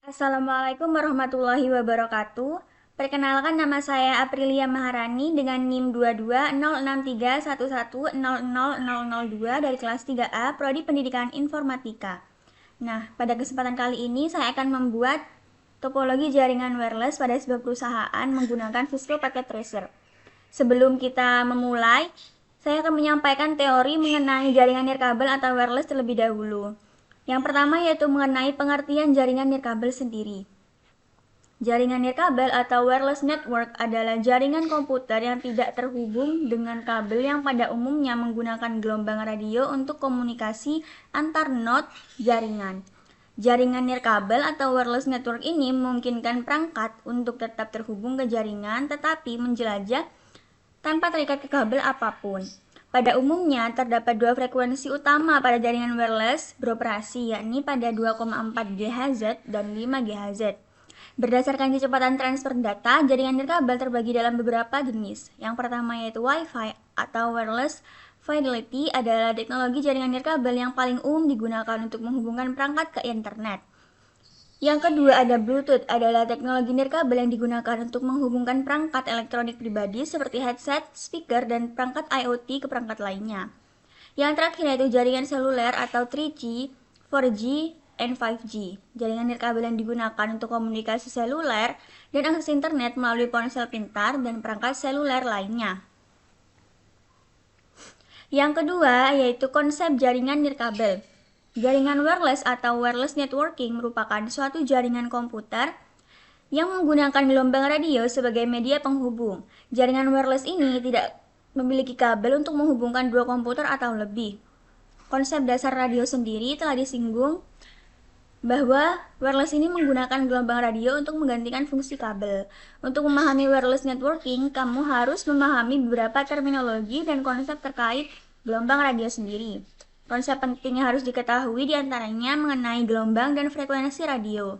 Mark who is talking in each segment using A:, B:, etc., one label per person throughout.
A: Assalamualaikum warahmatullahi wabarakatuh. Perkenalkan, nama saya Aprilia Maharani dengan NIM 220631100002 dari kelas 3A Prodi Pendidikan Informatika. Nah, pada kesempatan kali ini saya akan membuat topologi jaringan wireless pada sebuah perusahaan menggunakan Cisco Packet Tracer. Sebelum kita memulai, saya akan menyampaikan teori mengenai jaringan nirkabel atau wireless terlebih dahulu. Yang pertama yaitu mengenai pengertian jaringan nirkabel sendiri. Jaringan nirkabel atau wireless network adalah jaringan komputer yang tidak terhubung dengan kabel yang pada umumnya menggunakan gelombang radio untuk komunikasi antar node jaringan. Jaringan nirkabel atau wireless network ini memungkinkan perangkat untuk tetap terhubung ke jaringan tetapi menjelajah tanpa terikat ke kabel apapun. Pada umumnya, terdapat dua frekuensi utama pada jaringan wireless beroperasi, yakni pada 2,4 GHz dan 5 GHz. Berdasarkan kecepatan transfer data, jaringan nirkabel terbagi dalam beberapa jenis. Yang pertama yaitu Wi-Fi atau Wireless Fidelity adalah teknologi jaringan nirkabel yang paling umum digunakan untuk menghubungkan perangkat ke internet. Yang kedua ada Bluetooth, adalah teknologi nirkabel yang digunakan untuk menghubungkan perangkat elektronik pribadi seperti headset, speaker, dan perangkat IoT ke perangkat lainnya. Yang terakhir yaitu jaringan seluler atau 3G, 4G, and 5G. Jaringan nirkabel yang digunakan untuk komunikasi seluler dan akses internet melalui ponsel pintar dan perangkat seluler lainnya. Yang kedua yaitu konsep jaringan nirkabel. Jaringan wireless atau wireless networking merupakan suatu jaringan komputer yang menggunakan gelombang radio sebagai media penghubung. Jaringan wireless ini tidak memiliki kabel untuk menghubungkan dua komputer atau lebih. Konsep dasar radio sendiri telah disinggung bahwa wireless ini menggunakan gelombang radio untuk menggantikan fungsi kabel. Untuk memahami wireless networking, kamu harus memahami beberapa terminologi dan konsep terkait gelombang radio sendiri. Konsep penting yang harus diketahui diantaranya mengenai gelombang dan frekuensi radio.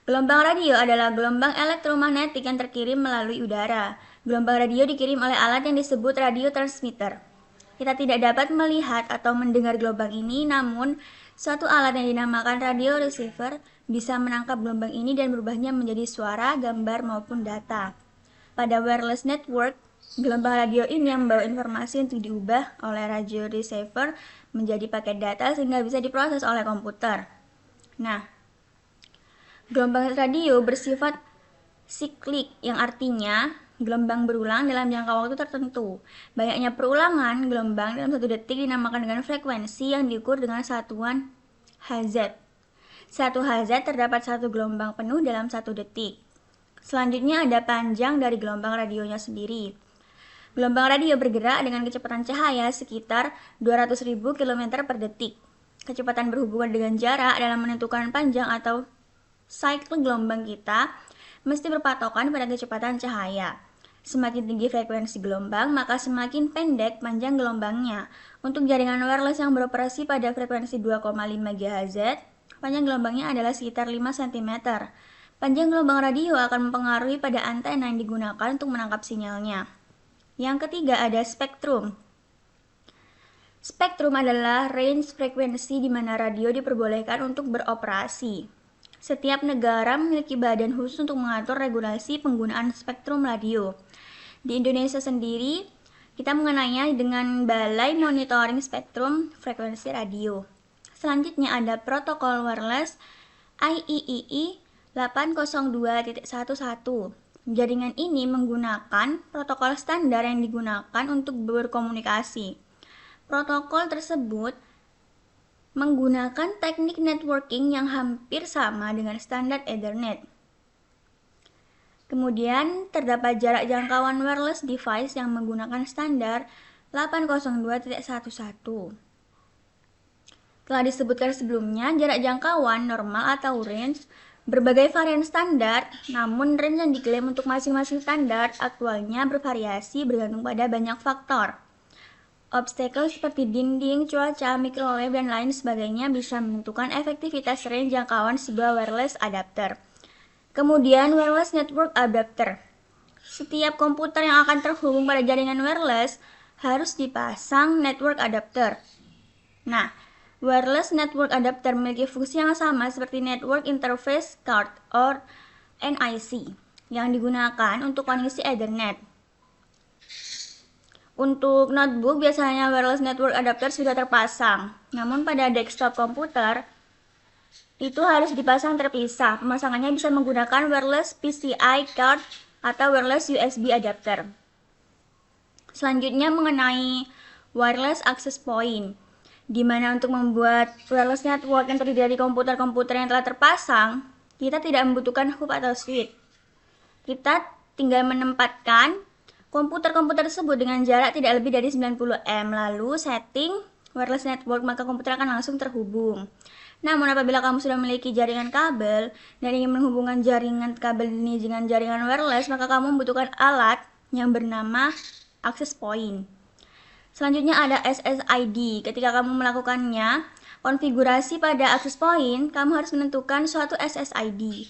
A: Gelombang radio adalah gelombang elektromagnetik yang terkirim melalui udara. Gelombang radio dikirim oleh alat yang disebut radio transmitter. Kita tidak dapat melihat atau mendengar gelombang ini, namun suatu alat yang dinamakan radio receiver bisa menangkap gelombang ini dan berubahnya menjadi suara, gambar, maupun data. Pada wireless network, gelombang radio ini yang membawa informasi untuk diubah oleh radio receiver menjadi paket data sehingga bisa diproses oleh komputer. Nah, gelombang radio bersifat siklik yang artinya gelombang berulang dalam jangka waktu tertentu. Banyaknya perulangan gelombang dalam satu detik dinamakan dengan frekuensi yang diukur dengan satuan Hz. Satu Hz terdapat satu gelombang penuh dalam satu detik. Selanjutnya ada panjang dari gelombang radionya sendiri. Gelombang radio bergerak dengan kecepatan cahaya sekitar 200.000 km per detik. Kecepatan berhubungan dengan jarak dalam menentukan panjang atau cycle gelombang kita mesti berpatokan pada kecepatan cahaya. Semakin tinggi frekuensi gelombang, maka semakin pendek panjang gelombangnya. Untuk jaringan wireless yang beroperasi pada frekuensi 2,5 GHz, panjang gelombangnya adalah sekitar 5 cm. Panjang gelombang radio akan mempengaruhi pada antena yang digunakan untuk menangkap sinyalnya. Yang ketiga ada spektrum. Spektrum adalah range frekuensi di mana radio diperbolehkan untuk beroperasi. Setiap negara memiliki badan khusus untuk mengatur regulasi penggunaan spektrum radio. Di Indonesia sendiri, kita mengenainya dengan Balai Monitoring Spektrum Frekuensi Radio. Selanjutnya ada protokol wireless IEEE 802.11. Jaringan ini menggunakan protokol standar yang digunakan untuk berkomunikasi. Protokol tersebut menggunakan teknik networking yang hampir sama dengan standar Ethernet. Kemudian terdapat jarak jangkauan wireless device yang menggunakan standar 802.11. Telah disebutkan sebelumnya, jarak jangkauan normal atau range berbagai varian standar, namun range yang diklaim untuk masing-masing standar aktualnya bervariasi bergantung pada banyak faktor. Obstacle seperti dinding, cuaca, microwave, dan lain sebagainya bisa menentukan efektivitas range jangkauan sebuah wireless adapter. Kemudian wireless network adapter. setiap komputer yang akan terhubung pada jaringan wireless harus dipasang network adapter. Nah, wireless network adapter memiliki fungsi yang sama seperti network interface card or NIC yang digunakan untuk koneksi Ethernet. Untuk notebook biasanya wireless network adapter sudah terpasang, namun pada desktop komputer itu harus dipasang terpisah. Pemasangannya bisa menggunakan wireless PCI card atau wireless USB adapter. Selanjutnya mengenai wireless access point, di mana untuk membuat wireless network yang terdiri dari komputer-komputer yang telah terpasang, kita tidak membutuhkan hub atau switch. Kita tinggal menempatkan komputer-komputer tersebut dengan jarak tidak lebih dari 90 m, lalu setting wireless network, maka komputer akan langsung terhubung. Namun apabila kamu sudah memiliki jaringan kabel dan ingin menghubungkan jaringan kabel ini dengan jaringan wireless, maka kamu membutuhkan alat yang bernama access point. Selanjutnya ada SSID. Ketika kamu melakukannya, konfigurasi pada access point, kamu harus menentukan suatu SSID.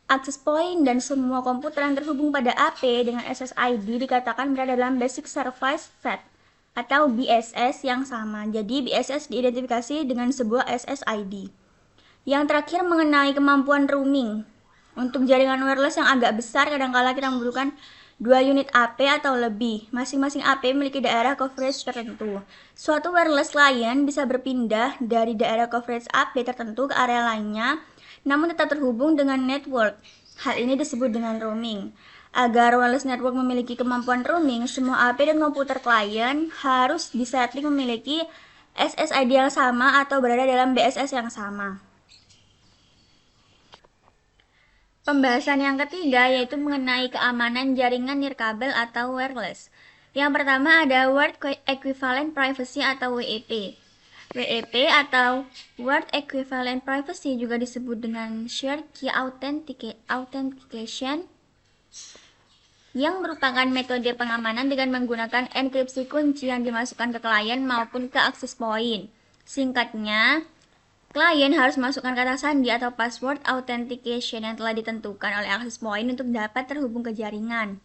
A: Access point dan semua komputer yang terhubung pada AP dengan SSID dikatakan berada dalam Basic Service Set atau BSS yang sama. Jadi BSS diidentifikasi dengan sebuah SSID. Yang terakhir mengenai kemampuan roaming. Untuk jaringan wireless yang agak besar, kadangkala kita membutuhkan 2 unit AP atau lebih. Masing-masing AP memiliki daerah coverage tertentu. Suatu wireless client bisa berpindah dari daerah coverage AP tertentu ke area lainnya, namun tetap terhubung dengan network. Hal ini disebut dengan roaming. Agar wireless network memiliki kemampuan roaming, semua AP dan komputer klien harus disetting memiliki SSID yang sama atau berada dalam BSS yang sama. Pembahasan yang ketiga yaitu mengenai keamanan jaringan nirkabel atau wireless. Yang pertama ada Word Equivalent Privacy atau WEP. WEP atau Word Equivalent Privacy juga disebut dengan Shared Key Authentication, yang merupakan metode pengamanan dengan menggunakan enkripsi kunci yang dimasukkan ke klien maupun ke access point. Singkatnya, klien harus masukkan kata sandi atau password authentication yang telah ditentukan oleh access point untuk dapat terhubung ke jaringan.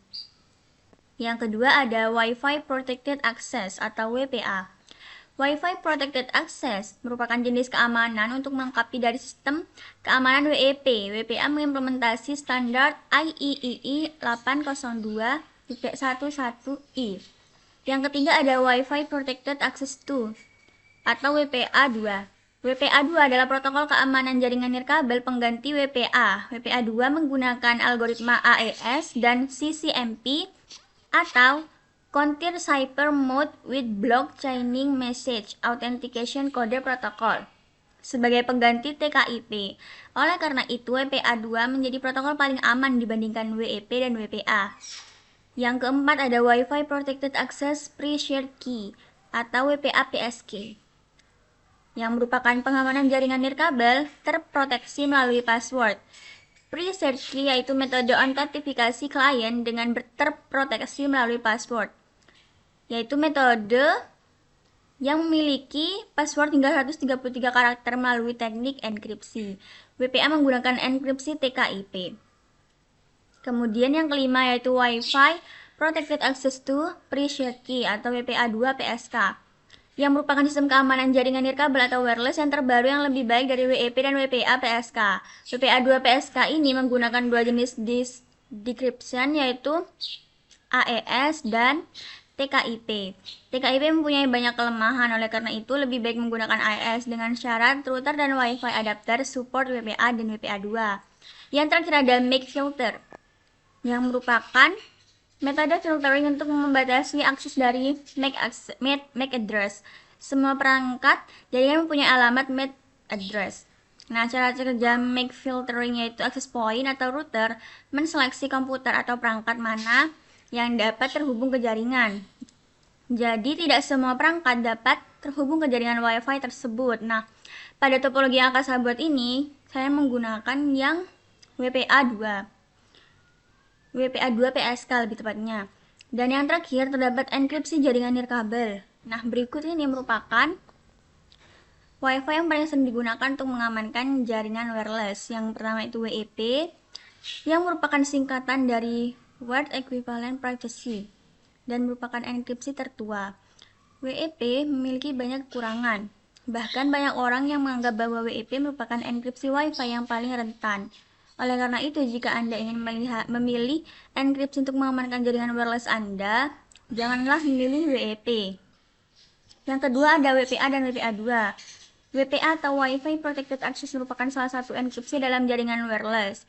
A: Yang kedua ada Wi-Fi Protected Access atau WPA. Wi-Fi Protected Access merupakan jenis keamanan untuk melengkapi dari sistem keamanan WEP. WPA mengimplementasi standar IEEE 802.11i. Yang ketiga ada Wi-Fi Protected Access 2 atau WPA2. WPA2 adalah protokol keamanan jaringan nirkabel pengganti WPA. WPA2 menggunakan algoritma AES dan CCMP atau Content Cipher Mode with Block Chaining Message Authentication Code Protocol sebagai pengganti TKIP. Oleh karena itu, WPA2 menjadi protokol paling aman dibandingkan WEP dan WPA. Yang keempat ada Wi-Fi Protected Access Pre-Shared Key atau WPA PSK, yang merupakan pengamanan jaringan nirkabel terproteksi melalui password. Pre-shared key yaitu metode autentifikasi klien dengan terproteksi melalui password, yaitu metode yang memiliki password hingga 133 karakter melalui teknik enkripsi. WPA menggunakan enkripsi TKIP. Kemudian yang kelima yaitu Wi-Fi Protected Access to Pre-Shared Key atau WPA2 PSK, yang merupakan sistem keamanan jaringan nirkabel atau wireless yang terbaru yang lebih baik dari WEP dan WPA PSK. WPA2 PSK ini menggunakan dua jenis decryption yaitu AES dan TKIP. TKIP mempunyai banyak kelemahan, oleh karena itu lebih baik menggunakan AES dengan syarat router dan Wi-Fi adapter support WPA dan WPA2. Yang terakhir ada MAC filter, yang merupakan metode filtering untuk membatasi akses dari MAC address. Semua perangkat jaringan mempunyai alamat MAC address. Nah, cara kerja MAC filtering yaitu access point atau router menseleksi komputer atau perangkat mana yang dapat terhubung ke jaringan. Jadi tidak semua perangkat dapat terhubung ke jaringan Wi-Fi tersebut. Nah, pada topologi yang akan saya buat ini, saya menggunakan yang WPA2 PSK lebih tepatnya. Dan yang terakhir terdapat enkripsi jaringan nirkabel. Nah, berikut ini merupakan Wi-Fi yang paling sering digunakan untuk mengamankan jaringan wireless. Yang pertama itu WEP, yang merupakan singkatan dari Word Equivalent Privacy, dan merupakan enkripsi tertua. WEP memiliki banyak kekurangan. Bahkan banyak orang yang menganggap bahwa WEP merupakan enkripsi Wi-Fi yang paling rentan. Oleh karena itu, jika Anda ingin memilih enkripsi untuk mengamankan jaringan wireless Anda, janganlah memilih WEP. Yang kedua ada WPA dan WPA2. WPA atau Wi-Fi Protected Access merupakan salah satu enkripsi dalam jaringan wireless.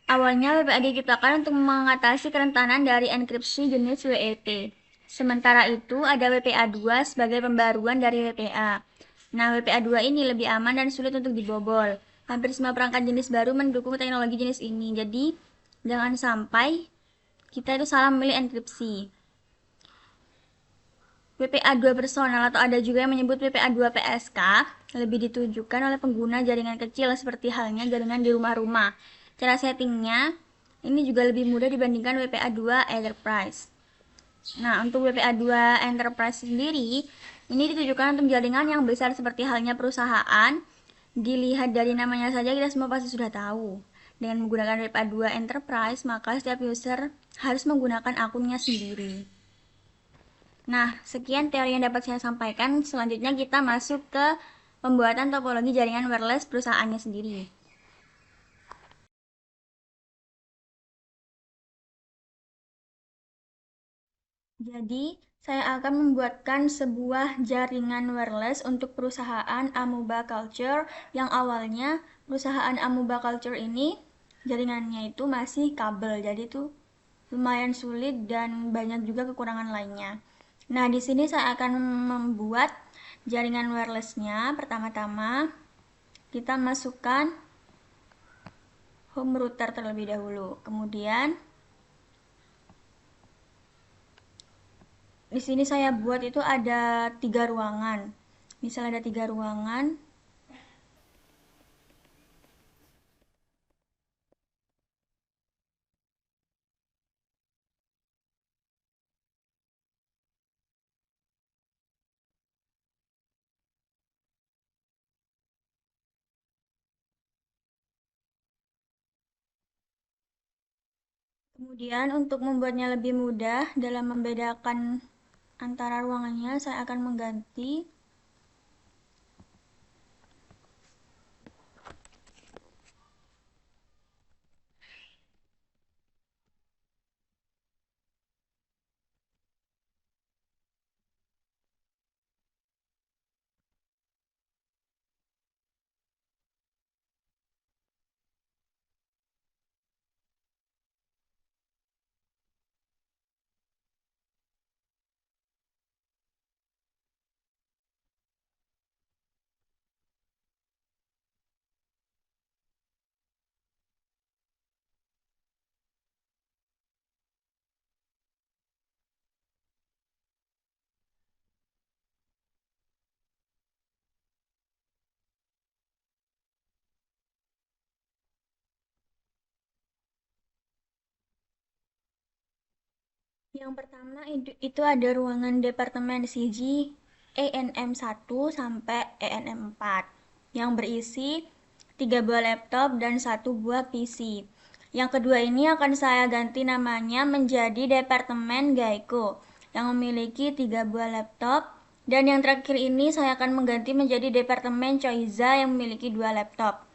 A: Awalnya WPA diciptakan untuk mengatasi kerentanan dari enkripsi jenis WEP. Sementara itu ada WPA2 sebagai pembaruan dari WPA. Nah, WPA2 ini lebih aman dan sulit untuk dibobol. Hampir semua perangkat jenis baru mendukung teknologi jenis ini. Jadi, jangan sampai kita itu salah memilih enkripsi. WPA2 personal atau ada juga yang menyebut WPA2 PSK lebih ditujukan oleh pengguna jaringan kecil seperti halnya jaringan di rumah-rumah. Cara settingnya ini juga lebih mudah dibandingkan WPA2 Enterprise. Nah, untuk WPA2 Enterprise sendiri ini ditujukan untuk jaringan yang besar seperti halnya perusahaan. Dilihat dari namanya saja kita semua pasti sudah tahu. Dengan menggunakan WPA2 Enterprise, maka setiap user harus menggunakan akunnya sendiri. Nah, sekian teori yang dapat saya sampaikan. Selanjutnya kita masuk ke pembuatan topologi jaringan wireless perusahaannya sendiri. Jadi, saya akan membuatkan sebuah jaringan wireless untuk perusahaan Amoeba Culture yang awalnya perusahaan Amoeba Culture ini jaringannya itu masih kabel. Jadi itu lumayan sulit dan banyak juga kekurangan lainnya. Nah, di sini saya akan membuat jaringan wirelessnya. Pertama-tama kita masukkan home router terlebih dahulu. Kemudian di sini saya buat itu ada 3 ruangan. Misal ada 3 ruangan. Kemudian untuk membuatnya lebih mudah dalam membedakan antara ruangannya, saya akan mengganti yang pertama itu ada ruangan departemen CG ENM1 sampai ENM4 yang berisi 3 buah laptop dan 1 buah PC. Yang kedua ini akan saya ganti namanya menjadi Departemen Geico yang memiliki 3 buah laptop, dan yang terakhir ini saya akan mengganti menjadi Departemen Choiza yang memiliki 2 laptop.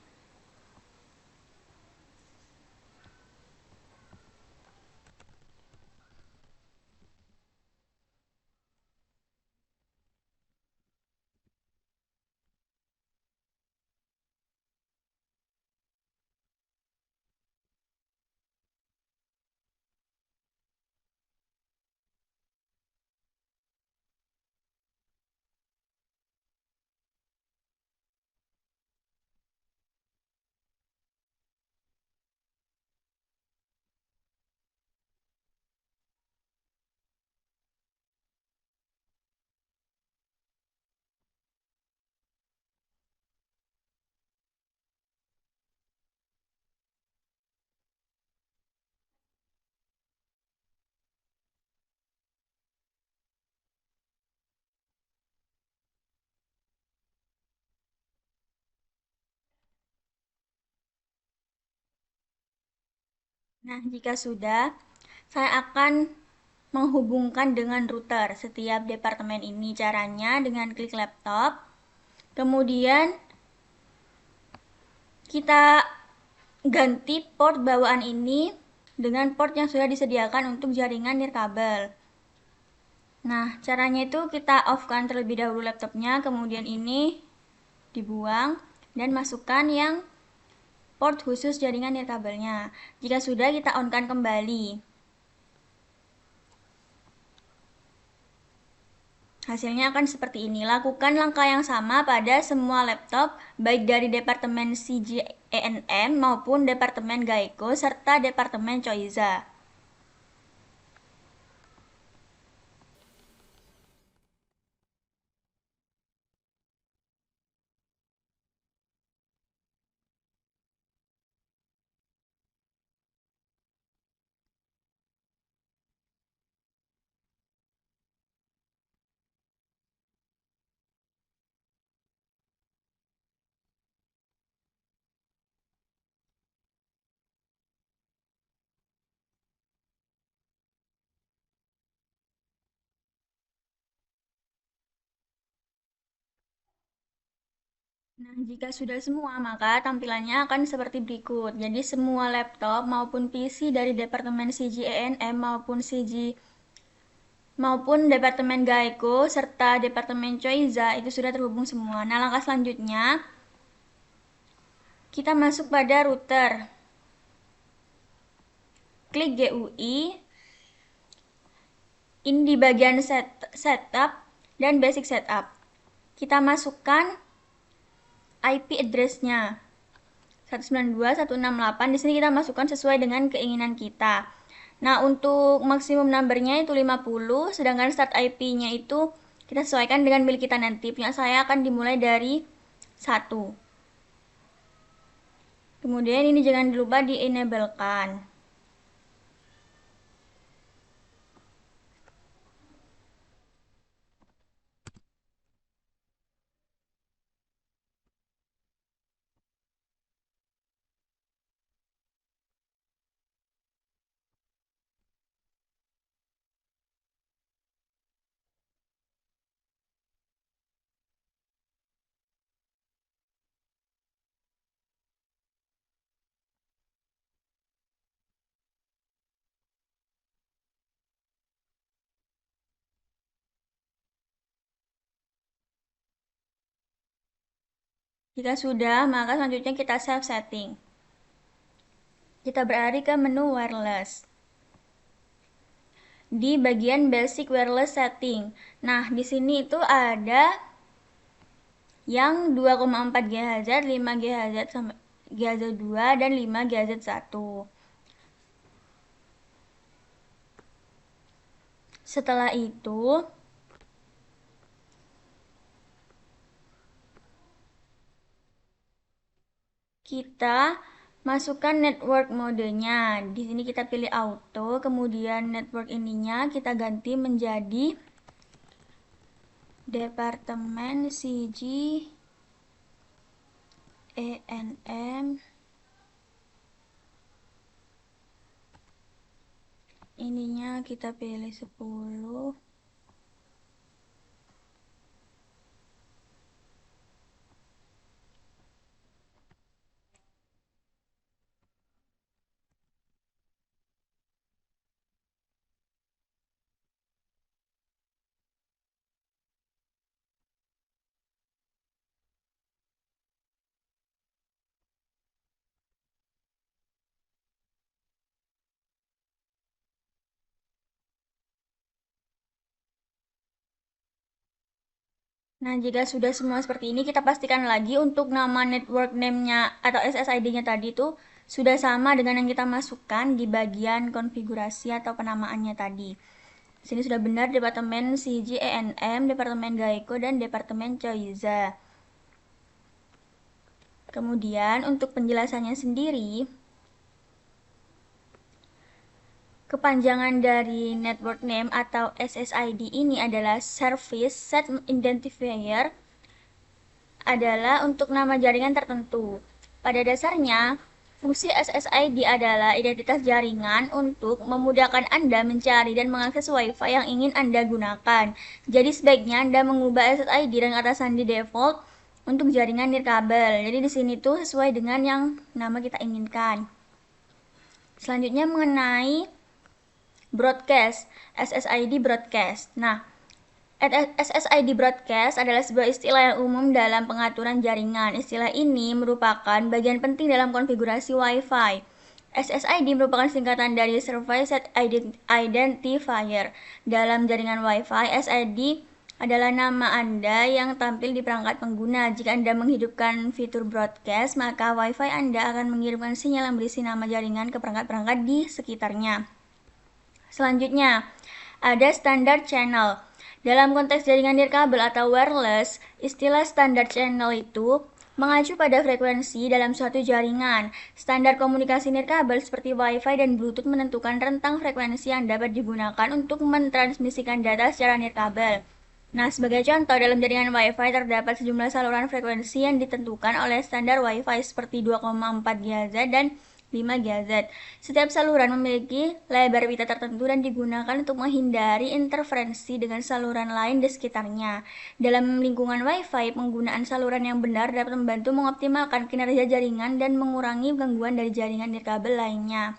A: Nah, jika sudah, saya akan menghubungkan dengan router setiap departemen ini. Caranya dengan klik laptop, kemudian kita ganti port bawaan ini dengan port yang sudah disediakan untuk jaringan nirkabel. Nah, caranya itu kita off-kan terlebih dahulu laptopnya, kemudian ini dibuang dan masukkan yang port khusus jaringan nirkabelnya. Jika sudah, kita on-kan kembali. Hasilnya akan seperti ini. Lakukan langkah yang sama pada semua laptop, baik dari Departemen CGENM maupun Departemen Geico serta Departemen Choiza. Nah, jika sudah semua, maka tampilannya akan seperti berikut. Jadi, semua laptop maupun PC dari Departemen CGENM maupun Departemen Geico serta Departemen Choiza itu sudah terhubung semua. Nah, langkah selanjutnya kita masuk pada router. Klik GUI. Ini di bagian setup dan basic setup. Kita masukkan IP address-nya 192.168. Di sini kita masukkan sesuai dengan keinginan kita. Nah, untuk maksimum number-nya itu 50, sedangkan start IP-nya itu kita sesuaikan dengan milik kita nanti. Punya saya akan dimulai dari 1. Kemudian ini jangan lupa di-enable-kan. Jika sudah, maka selanjutnya kita save setting. Kita beralih ke menu wireless. Di bagian basic wireless setting. Nah, di sini itu ada yang 2,4 GHz, 5 GHz, GHz 2 dan 5 GHz 1. Setelah itu kita masukkan network modenya. Di sini kita pilih auto, kemudian network ininya kita ganti menjadi Departemen CGENM. Ininya kita pilih 10. Nah, jika sudah semua seperti ini, kita pastikan lagi untuk nama network name-nya atau SSID-nya tadi tuh sudah sama dengan yang kita masukkan di bagian konfigurasi atau penamaannya tadi. Di sini sudah benar Departemen CGENM, Departemen Geico, dan Departemen Choiza. Kemudian untuk penjelasannya sendiri, kepanjangan dari network name atau SSID ini adalah Service Set Identifier, adalah untuk nama jaringan tertentu. Pada dasarnya, Fungsi SSID adalah identitas jaringan untuk memudahkan Anda mencari dan mengakses Wi-Fi yang ingin Anda gunakan. Jadi sebaiknya Anda mengubah SSID dan kata sandi default untuk jaringan nirkabel. Jadi di sini tuh sesuai dengan yang nama kita inginkan. Selanjutnya mengenai broadcast, SSID broadcast. Nah, SSID broadcast adalah sebuah istilah yang umum dalam pengaturan jaringan. Istilah ini merupakan bagian penting dalam konfigurasi Wi-Fi. SSID merupakan singkatan dari Service Identifier. Dalam jaringan Wi-Fi, SSID adalah nama Anda yang tampil di perangkat pengguna. Jika Anda menghidupkan fitur broadcast, maka Wi-Fi Anda akan mengirimkan sinyal yang berisi nama jaringan ke perangkat-perangkat di sekitarnya. Selanjutnya, ada standar channel. Dalam konteks jaringan nirkabel atau wireless, istilah standar channel itu mengacu pada frekuensi dalam suatu jaringan. Standar komunikasi nirkabel seperti Wi-Fi dan Bluetooth menentukan rentang frekuensi yang dapat digunakan untuk mentransmisikan data secara nirkabel. Nah, sebagai contoh, dalam jaringan Wi-Fi terdapat sejumlah saluran frekuensi yang ditentukan oleh standar Wi-Fi seperti 2,4 GHz dan 5 GHz. Setiap saluran memiliki lebar pita tertentu dan digunakan untuk menghindari interferensi dengan saluran lain di sekitarnya. Dalam lingkungan Wi-Fi, penggunaan saluran yang benar dapat membantu mengoptimalkan kinerja jaringan dan mengurangi gangguan dari jaringan nirkabel lainnya.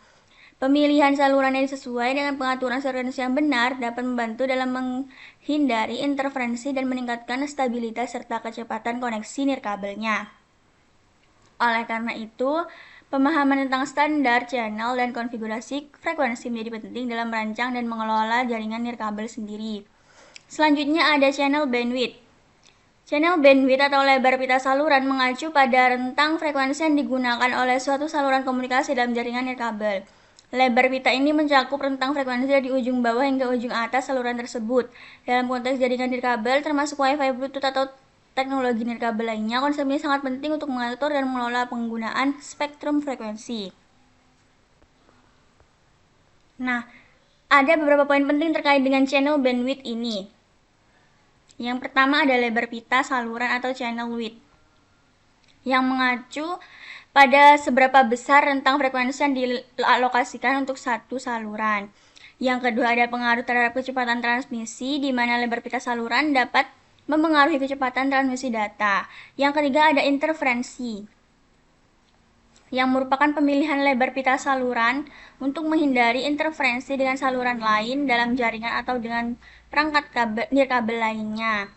A: Pemilihan saluran yang sesuai dengan pengaturan frekuensi yang benar dapat membantu dalam menghindari interferensi dan meningkatkan stabilitas serta kecepatan koneksi nirkabelnya. Oleh karena itu, pemahaman tentang standar channel dan konfigurasi frekuensi menjadi penting dalam merancang dan mengelola jaringan nirkabel sendiri. Selanjutnya ada channel bandwidth. Channel bandwidth atau lebar pita saluran mengacu pada rentang frekuensi yang digunakan oleh suatu saluran komunikasi dalam jaringan nirkabel. Lebar pita ini mencakup rentang frekuensi dari ujung bawah hingga ujung atas saluran tersebut. Dalam konteks jaringan nirkabel termasuk Wi-Fi, Bluetooth atau teknologi nirkabel lainnya, konsep ini sangat penting untuk mengatur dan mengelola penggunaan spektrum frekuensi. Nah, ada beberapa poin penting terkait dengan channel bandwidth ini. Yang pertama ada lebar pita saluran atau channel width, yang mengacu pada seberapa besar rentang frekuensi yang dialokasikan untuk satu saluran. Yang kedua ada pengaruh terhadap kecepatan transmisi, di mana lebar pita saluran dapat mempengaruhi kecepatan transmisi data. Yang ketiga ada interferensi, yang merupakan pemilihan lebar pita saluran untuk menghindari interferensi dengan saluran lain dalam jaringan atau dengan perangkat nirkabel lainnya.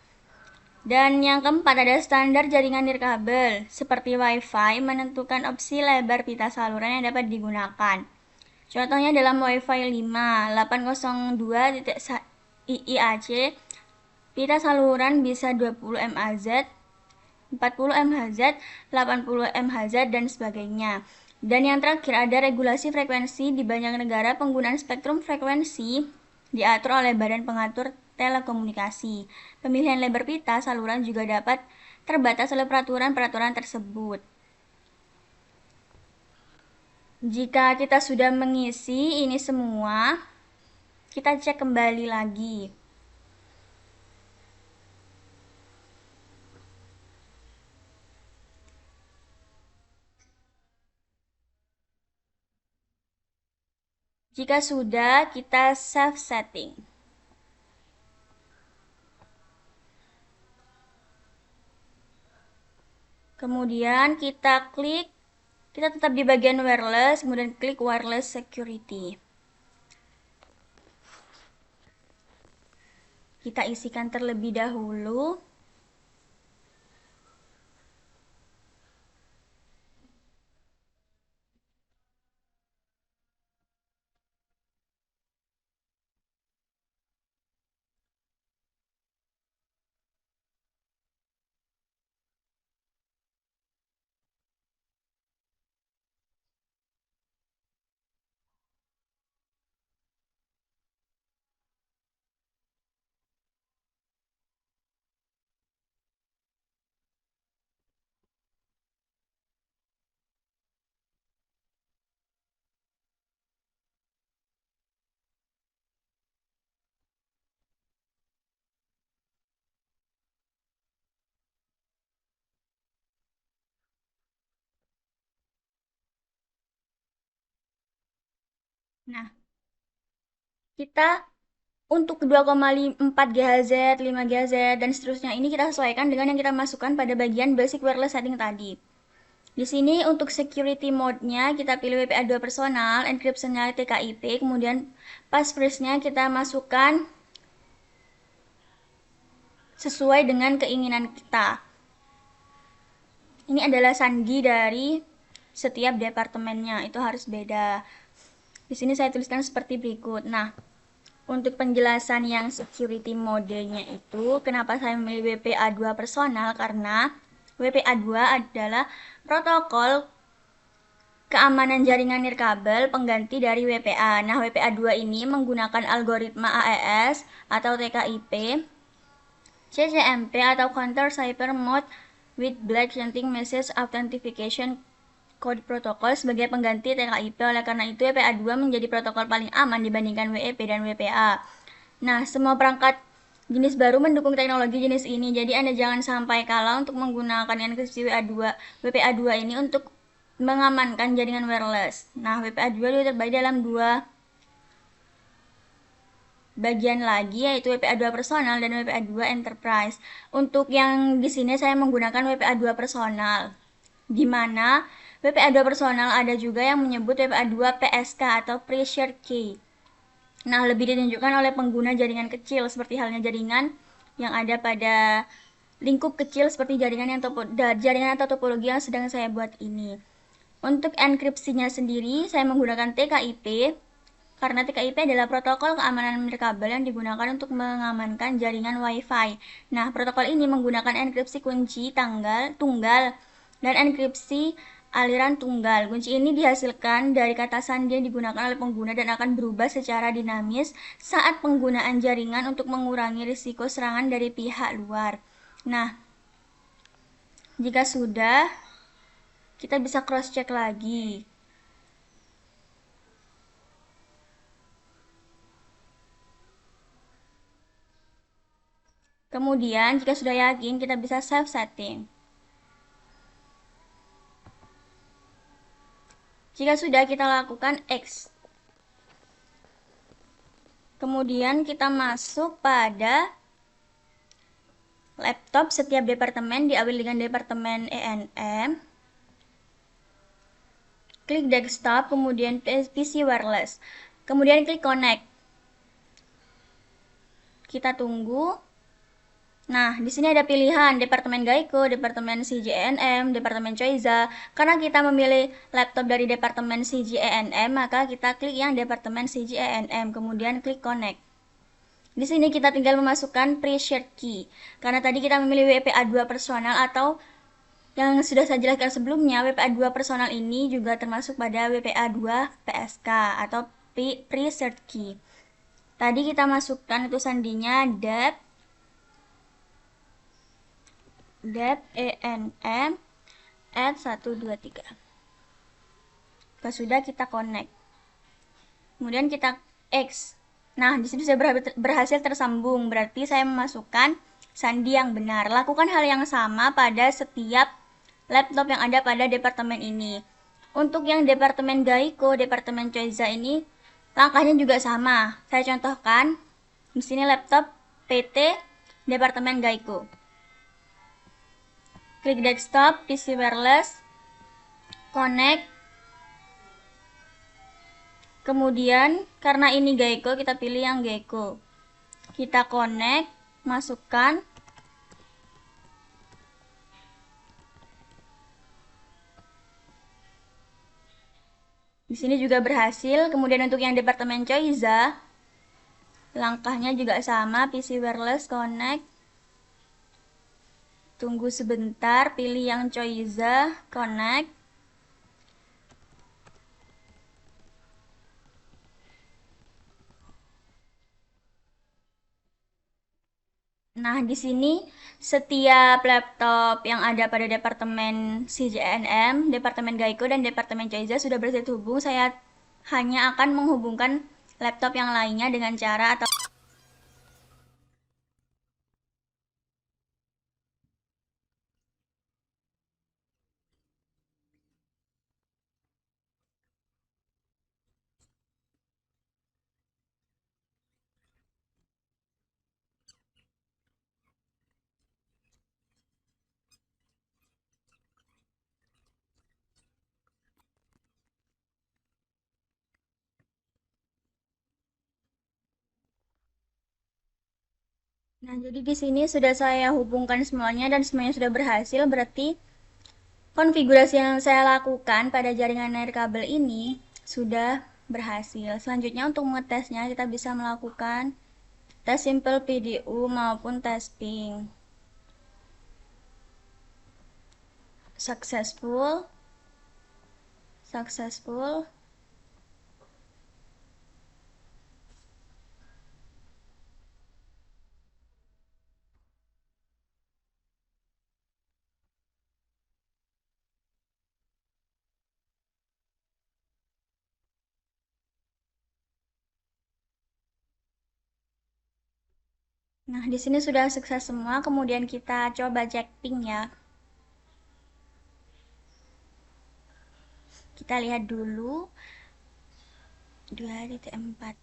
A: Dan yang keempat ada standar jaringan nirkabel seperti Wi-Fi menentukan opsi lebar pita saluran yang dapat digunakan. Contohnya dalam Wi-Fi 5.802.IAC, pita saluran bisa 20 MHz, 40 MHz, 80 MHz, dan sebagainya. Dan yang terakhir ada regulasi frekuensi. Di banyak negara penggunaan spektrum frekuensi diatur oleh Badan Pengatur Telekomunikasi. Pemilihan lebar pita saluran juga dapat terbatas oleh peraturan-peraturan tersebut. Jika kita sudah mengisi ini semua, kita cek kembali lagi. Jika sudah, kita save setting. Kemudian kita tetap di bagian wireless, kemudian klik wireless security. Kita isikan terlebih dahulu. Nah, kita untuk 2,4 GHz, 5 GHz, dan seterusnya ini kita sesuaikan dengan yang kita masukkan pada bagian basic wireless setting tadi. Di sini untuk security mode-nya kita pilih WPA2 personal, encryption-nya TKIP, kemudian passphrase-nya kita masukkan sesuai dengan keinginan kita. Ini adalah sandi dari setiap departemennya, itu harus beda. Di sini saya tuliskan seperti berikut. Nah, untuk penjelasan yang security modenya itu, kenapa saya memilih WPA2 personal? Karena WPA2 adalah protokol keamanan jaringan nirkabel pengganti dari WPA. Nah, WPA2 ini menggunakan algoritma AES atau TKIP, CCMP atau Counter Cipher Mode with Black Shunting Message Authentication Code Protocol sebagai pengganti TKIP. Oleh karena itu, WPA2 menjadi protokol paling aman dibandingkan WEP dan WPA. Nah, semua perangkat jenis baru mendukung teknologi jenis ini. Jadi Anda jangan sampai kalah untuk menggunakan enkripsi WPA2 ini untuk mengamankan jaringan wireless. Nah, WPA2 terbagi dalam dua bagian lagi, yaitu WPA2 personal dan WPA2 enterprise. Untuk yang di sini saya menggunakan WPA2 personal, di mana WPA2 personal ada juga yang menyebut WPA2 PSK atau Pre-Shared Key. Nah, lebih ditunjukkan oleh pengguna jaringan kecil, seperti halnya jaringan yang ada pada lingkup kecil seperti jaringan atau topologi yang sedang saya buat ini. Untuk enkripsinya sendiri, saya menggunakan TKIP, karena TKIP adalah protokol keamanan nirkabel yang digunakan untuk mengamankan jaringan WiFi. Nah, protokol ini menggunakan enkripsi kunci tunggal dan enkripsi aliran tunggal. Kunci ini dihasilkan dari kata sandi yang digunakan oleh pengguna dan akan berubah secara dinamis saat penggunaan jaringan untuk mengurangi risiko serangan dari pihak luar. Nah, jika sudah, kita bisa cross check lagi. Kemudian, jika sudah yakin, kita bisa save setting. Jika sudah, kita lakukan X. Kemudian kita masuk pada laptop setiap departemen, diambil dengan departemen ENM. Klik desktop, kemudian PC wireless. Kemudian klik connect. Kita tunggu. Nah, di sini ada pilihan Departemen Geico, Departemen CGENM, Departemen Choiza. Karena kita memilih laptop dari Departemen CGENM, maka kita klik yang Departemen CGENM, kemudian klik Connect. Di sini kita tinggal memasukkan pre-shared key. Karena tadi kita memilih WPA2 personal atau yang sudah saya jelaskan sebelumnya, WPA2 personal ini juga termasuk pada WPA2 PSK atau pre-shared key. Tadi kita masukkan itu sandinya dep enm at 123. Kalau sudah, kita connect. Kemudian kita X. Nah, di sini saya berhasil tersambung. Berarti saya memasukkan sandi yang benar. Lakukan hal yang sama pada setiap laptop yang ada pada departemen ini. Untuk yang departemen Geico, departemen Choiza ini, langkahnya juga sama. Saya contohkan. Di sini laptop PT departemen Geico. Klik desktop, PC wireless, connect. Kemudian karena ini Geico, kita pilih yang Geico. Kita connect, masukkan. Di sini juga berhasil. Kemudian untuk yang departemen Choiza, langkahnya juga sama, PC wireless connect. Tunggu sebentar, pilih yang Choiza, connect. Nah, di sini setiap laptop yang ada pada departemen CJNM, departemen Geico, dan departemen Choiza sudah terhubung. Saya hanya akan menghubungkan laptop yang lainnya dengan cara atau Nah, jadi di sini sudah saya hubungkan semuanya dan semuanya sudah berhasil, berarti konfigurasi yang saya lakukan pada jaringan nirkabel ini sudah berhasil. Selanjutnya untuk mengetesnya kita bisa melakukan tes simple PDU maupun tes ping. Successful, successful. Nah, di sini sudah sukses semua. Kemudian kita coba cek ping ya. Kita lihat dulu 2.4.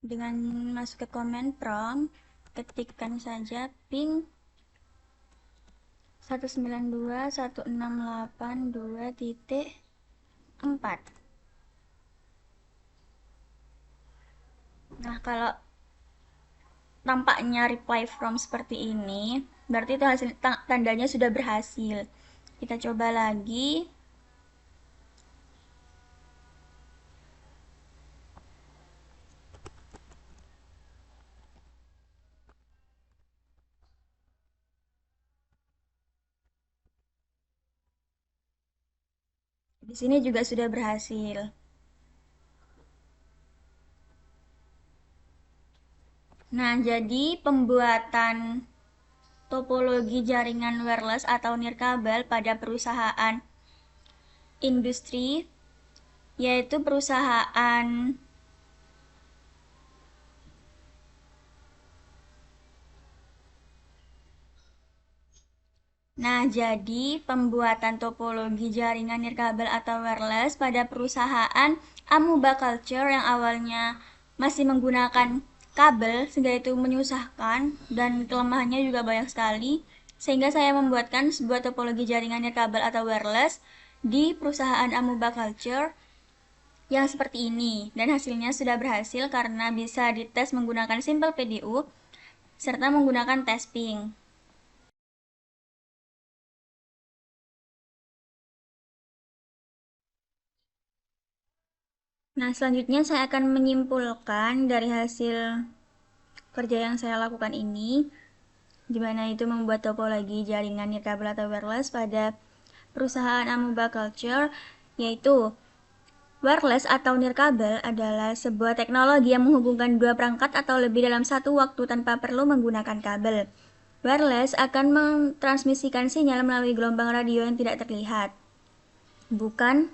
A: Dengan masuk ke command prompt, ketikkan saja ping 192.168.2.4. Nah, kalau tampaknya reply from seperti ini, berarti itu hasil tandanya sudah berhasil. Kita coba lagi. Di sini juga sudah berhasil. Nah, jadi pembuatan topologi jaringan wireless atau nirkabel pada perusahaan industri, yaitu perusahaan Nah, jadi pembuatan topologi jaringan nirkabel atau wireless pada perusahaan Amuba Culture yang awalnya masih menggunakan kabel sehingga itu menyusahkan dan kelemahannya juga banyak sekali, sehingga saya membuatkan sebuah topologi jaringan nirkabel atau wireless di perusahaan Amuba Culture yang seperti ini, dan hasilnya sudah berhasil karena bisa dites menggunakan simple PDU serta menggunakan tes ping. Nah, selanjutnya saya akan menyimpulkan dari hasil kerja yang saya lakukan ini, di mana itu membuat topologi jaringan nirkabel atau wireless pada perusahaan Amuba Culture, yaitu wireless atau nirkabel adalah sebuah teknologi yang menghubungkan dua perangkat atau lebih dalam satu waktu tanpa perlu menggunakan kabel. Wireless akan mentransmisikan sinyal melalui gelombang radio yang tidak terlihat, bukan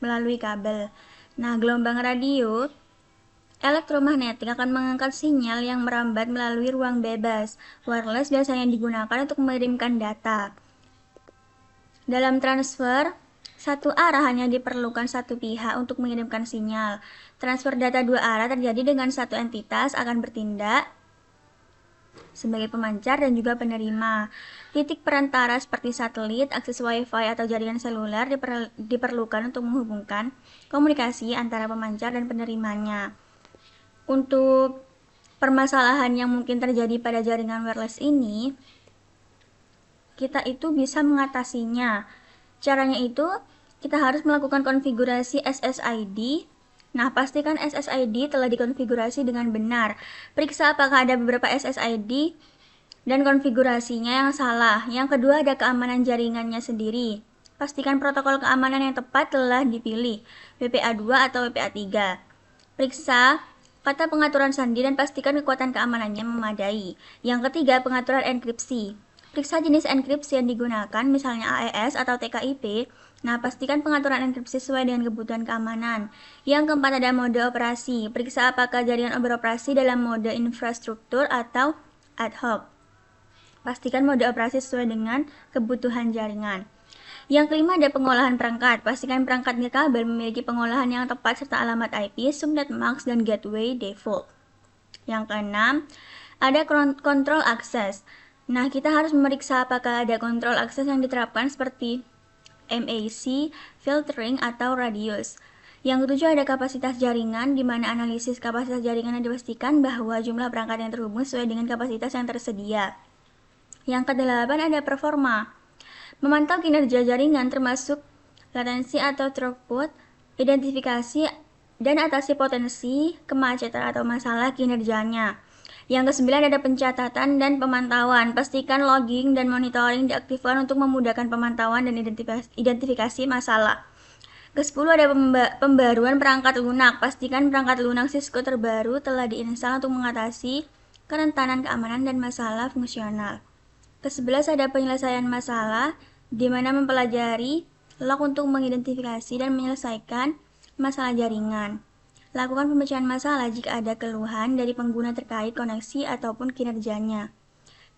A: melalui kabel. Nah, gelombang radio elektromagnetik akan mengangkat sinyal yang merambat melalui ruang bebas. Wireless biasanya digunakan untuk mengirimkan data. Dalam transfer, satu arah hanya diperlukan satu pihak untuk mengirimkan sinyal. Transfer data dua arah terjadi dengan satu entitas akan bertindak sebagai pemancar dan juga penerima. Titik perantara seperti satelit, akses Wi-Fi atau jaringan seluler diperlukan untuk menghubungkan komunikasi antara pemancar dan penerimanya. Untuk permasalahan yang mungkin terjadi pada jaringan wireless ini, kita itu bisa mengatasinya. Caranya itu, kita harus melakukan konfigurasi SSID. Nah, pastikan SSID telah dikonfigurasi dengan benar. Periksa apakah ada beberapa SSID dan konfigurasinya yang salah. Yang kedua, ada keamanan jaringannya sendiri. Pastikan protokol keamanan yang tepat telah dipilih, WPA2 atau WPA3. Periksa kata pengaturan sandi dan pastikan kekuatan keamanannya memadai. Yang ketiga, pengaturan enkripsi. Periksa jenis enkripsi yang digunakan, misalnya AES atau TKIP. Nah, pastikan pengaturan enkripsi sesuai dengan kebutuhan keamanan. Yang keempat, ada mode operasi. Periksa apakah jaringan beroperasi dalam mode infrastruktur atau ad hoc. Pastikan mode operasi sesuai dengan kebutuhan jaringan. Yang kelima, ada pengolahan perangkat. Pastikan perangkat nirkabel memiliki pengolahan yang tepat serta alamat IP, subnet max, dan gateway default. Yang keenam, ada kontrol akses. Nah, kita harus memeriksa apakah ada kontrol akses yang diterapkan seperti MAC, filtering, atau radius. Yang ketujuh ada kapasitas jaringan, di mana analisis kapasitas jaringan yang dipastikan bahwa jumlah perangkat yang terhubung sesuai dengan kapasitas yang tersedia. Yang kedelapan ada performa. Memantau kinerja jaringan termasuk latensi atau throughput, identifikasi dan atasi potensi kemacetan atau masalah kinerjanya. Yang kesembilan ada pencatatan dan pemantauan. Pastikan logging dan monitoring diaktifkan untuk memudahkan pemantauan dan identifikasi masalah. Ke-10 ada pembaruan perangkat lunak. Pastikan perangkat lunak Cisco terbaru telah diinstal untuk mengatasi kerentanan keamanan dan masalah fungsional. Ke-11 ada penyelesaian masalah, di mana mempelajari log untuk mengidentifikasi dan menyelesaikan masalah jaringan. Lakukan pemecahan masalah jika ada keluhan dari pengguna terkait koneksi ataupun kinerjanya.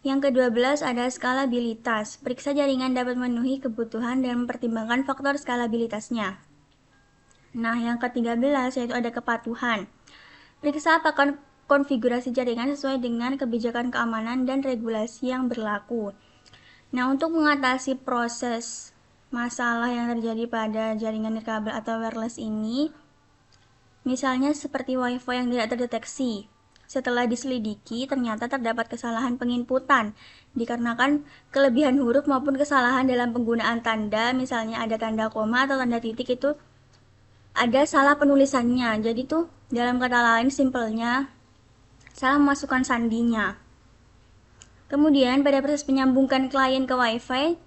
A: Yang ke-12 ada skalabilitas. Periksa jaringan dapat memenuhi kebutuhan dan mempertimbangkan faktor skalabilitasnya. Nah, yang ke-13 yaitu ada kepatuhan. Periksa apakah konfigurasi jaringan sesuai dengan kebijakan keamanan dan regulasi yang berlaku. Nah, untuk mengatasi proses masalah yang terjadi pada jaringan nirkabel atau wireless ini, misalnya seperti WiFi yang tidak terdeteksi. Setelah diselidiki, ternyata terdapat kesalahan penginputan dikarenakan kelebihan huruf maupun kesalahan dalam penggunaan tanda, misalnya ada tanda koma atau tanda titik itu ada salah penulisannya. Jadi tuh dalam kata lain simpelnya salah memasukkan sandinya. Kemudian pada proses menyambungkan klien ke WiFi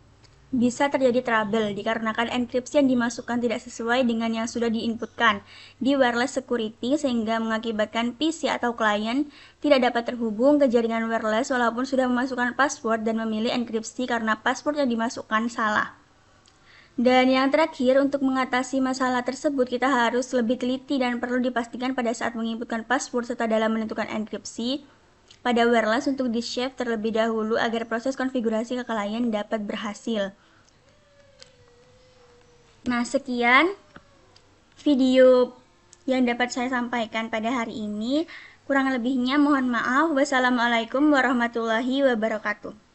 A: bisa terjadi trouble dikarenakan enkripsi yang dimasukkan tidak sesuai dengan yang sudah diinputkan di wireless security sehingga mengakibatkan PC atau klien tidak dapat terhubung ke jaringan wireless walaupun sudah memasukkan password dan memilih enkripsi karena password yang dimasukkan salah. Dan yang terakhir, untuk mengatasi masalah tersebut kita harus lebih teliti dan perlu dipastikan pada saat menginputkan password serta dalam menentukan enkripsi pada wireless untuk di-save terlebih dahulu agar proses konfigurasi ke klien dapat berhasil. Nah, sekian video yang dapat saya sampaikan pada hari ini. Kurang lebihnya mohon maaf. Wassalamualaikum warahmatullahi wabarakatuh.